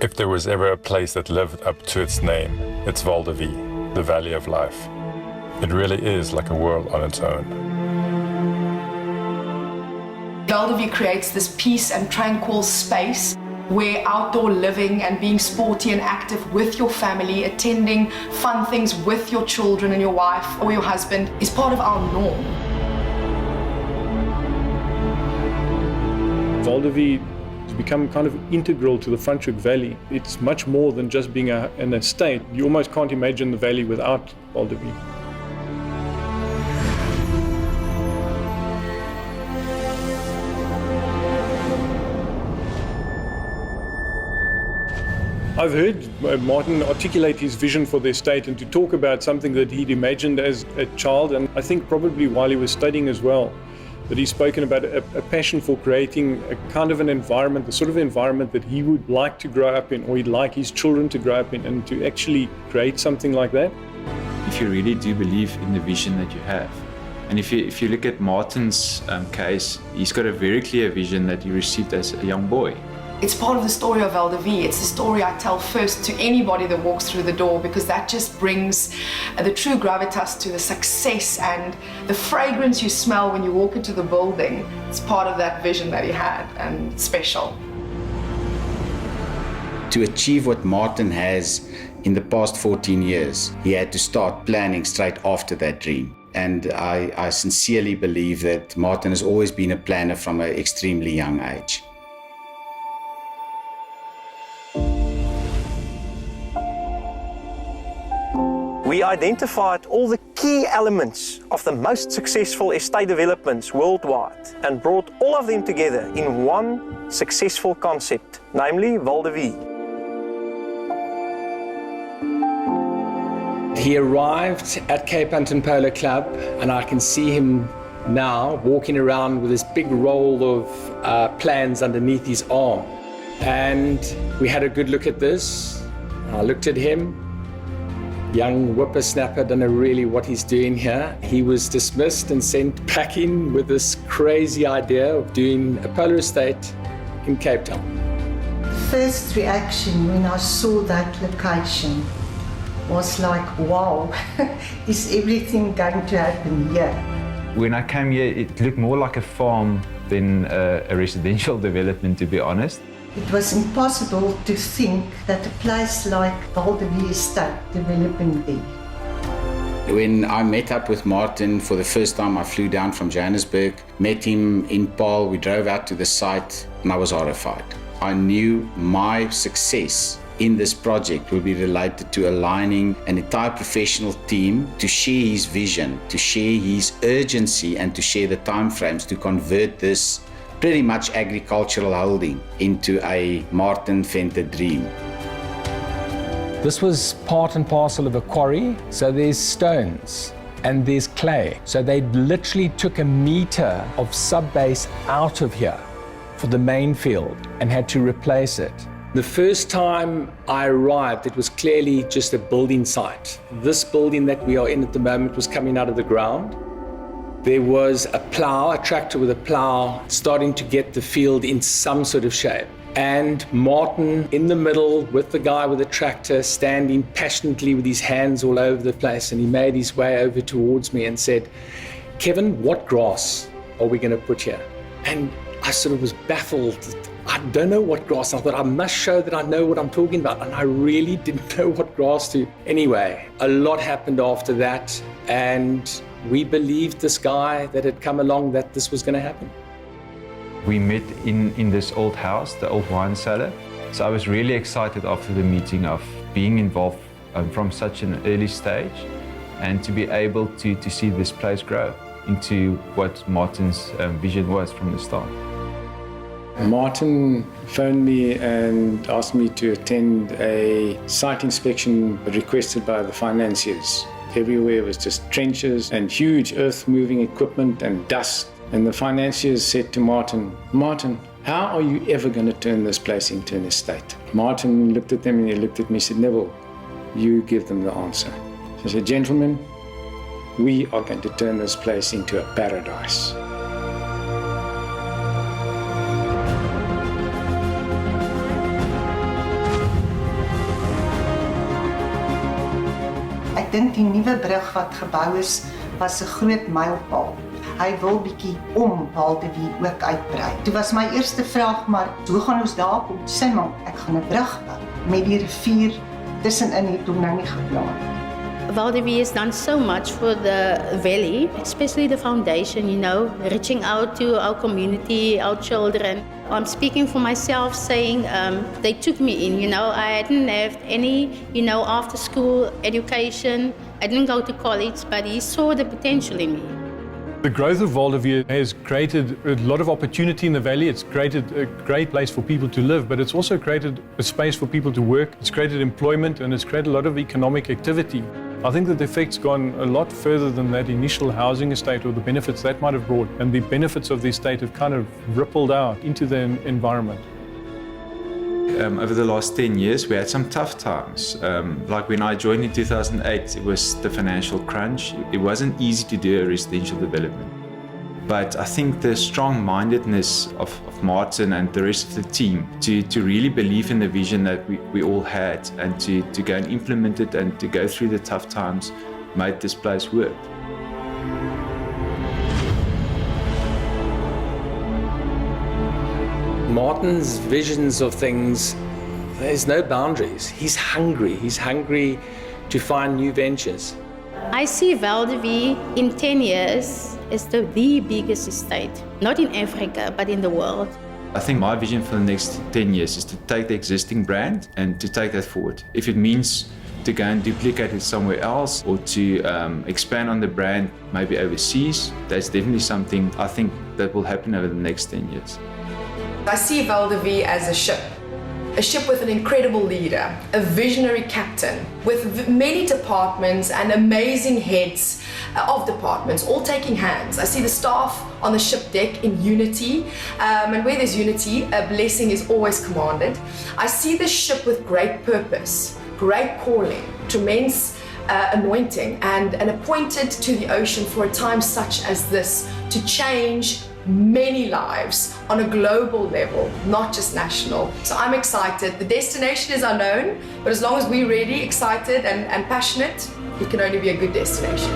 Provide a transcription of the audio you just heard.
If there was ever a place that lived up to its name, it's Val de Vie, the Valley of Life. It really is like a world on its own. Val de Vie creates this peace and tranquil space where outdoor living and being sporty and active with your family, attending fun things with your children and your wife or your husband is part of our norm. Val de Vie has become kind of integral to the Franschhoek Valley. It's much more than just being an estate. You almost can't imagine the valley without Val de Vie. I've heard Martin articulate his vision for the estate and to talk about something that he'd imagined as a child, and I think probably while he was studying as well, that he's spoken about a passion for creating a kind of an environment, the sort of environment that he would like to grow up in, or he'd like his children to grow up in, and to actually create something like that. If you really do believe in the vision that you have, and if you look at Martin's case, he's got a very clear vision that he received as a young boy. It's part of the story of Val de Vie. It's the story I tell first to anybody that walks through the door, because that just brings the true gravitas to the success and the fragrance you smell when you walk into the building. It's part of that vision that he had, and special. To achieve what Martin has in the past 14 years, he had to start planning straight after that dream. And I sincerely believe that Martin has always been a planner from an extremely young age. We identified all the key elements of the most successful estate developments worldwide and brought all of them together in one successful concept, namely Val de Vie. He arrived at Cape Anton Polo Club, and I can see him now walking around with this big roll of plans underneath his arm. And we had a good look at this. I looked at him. Young whippersnapper, don't know really what he's doing here. He was dismissed and sent packing with this crazy idea of doing a polo estate in Cape Town. First reaction when I saw that location was like, wow, is everything going to happen here? When I came here, it looked more like a farm than a residential development, to be honest. It was impossible to think that a place like Val de Vie Estate developing there. When I met up with Martin for the first time, I flew down from Johannesburg, met him in Paarl, we drove out to the site, and I was horrified. I knew my success in this project would be related to aligning an entire professional team to share his vision, to share his urgency, and to share the timeframes to convert this pretty much agricultural holding into a Martin Venter dream. This was part and parcel of a quarry, so there's stones and there's clay. So they literally took a metre of subbase out of here for the main field and had to replace it. The first time I arrived, it was clearly just a building site. This building that we are in at the moment was coming out of the ground. There was a plough, a tractor with a plough, starting to get the field in some sort of shape. And Martin in the middle with the guy with the tractor, standing passionately with his hands all over the place. And he made his way over towards me and said, "Kevin, what grass are we going to put here?" And I sort of was baffled. I don't know what grass. I thought I must show that I know what I'm talking about. And I really didn't know what grass to. Anyway, a lot happened after that. And we believed this guy that had come along that this was going to happen. We met in this old house, the old wine cellar. So I was really excited after the meeting of being involved from such an early stage and to be able to see this place grow into what Martin's vision was from the start. Martin phoned me and asked me to attend a site inspection requested by the financiers. Everywhere was just trenches and huge earth-moving equipment and dust. And the financiers said to Martin, "Martin, how are you ever going to turn this place into an estate?" Martin looked at them and he looked at me and said, "Neville, you give them the answer." So I said, "Gentlemen, we are going to turn this place into a paradise." Ek dink die nuwe brug wat gebou is, was 'n groot mylpaal. Hy wil bietjie om Val de Vie ook uitbrei. Toe was my eerste vraag, maar hoe gaan ons daar kom? Sê maar, ek gaan 'n brug bou. Met die rivier tussenin het hom nou nie geplan. Val de Vie has done so much for the valley, especially the foundation, you know, reaching out to our community, our children. I'm speaking for myself, saying they took me in, you know, I didn't have any, you know, after school education. I didn't go to college, but he saw the potential in me. The growth of Val de Vie has created a lot of opportunity in the valley. It's created a great place for people to live, but it's also created a space for people to work. It's created employment, and it's created a lot of economic activity. I think that the effect's gone a lot further than that initial housing estate or the benefits that might have brought, and the benefits of the estate have kind of rippled out into the environment. Over the last 10 years, we had some tough times. Like when I joined in 2008, it was the financial crunch. It wasn't easy to do a residential development. But I think the strong-mindedness of Martin and the rest of the team to really believe in the vision that we all had, and to go and implement it and to go through the tough times made this place work. Martin's visions of things, there's no boundaries. He's hungry. He's hungry to find new ventures. I see Val de Vie in 10 years as the biggest estate, not in Africa, but in the world. I think my vision for the next 10 years is to take the existing brand and to take that forward. If it means to go and duplicate it somewhere else, or to expand on the brand maybe overseas, that's definitely something I think that will happen over the next 10 years. I see Val de Vie as a ship with an incredible leader, a visionary captain with many departments and amazing heads of departments, all taking hands. I see the staff on the ship deck in unity, and where there's unity, a blessing is always commanded. I see the ship with great purpose, great calling, tremendous anointing, and appointed to the ocean for a time such as this to change many lives on a global level, not just national. So I'm excited. The destination is unknown, but as long as we're ready, excited and passionate, it can only be a good destination.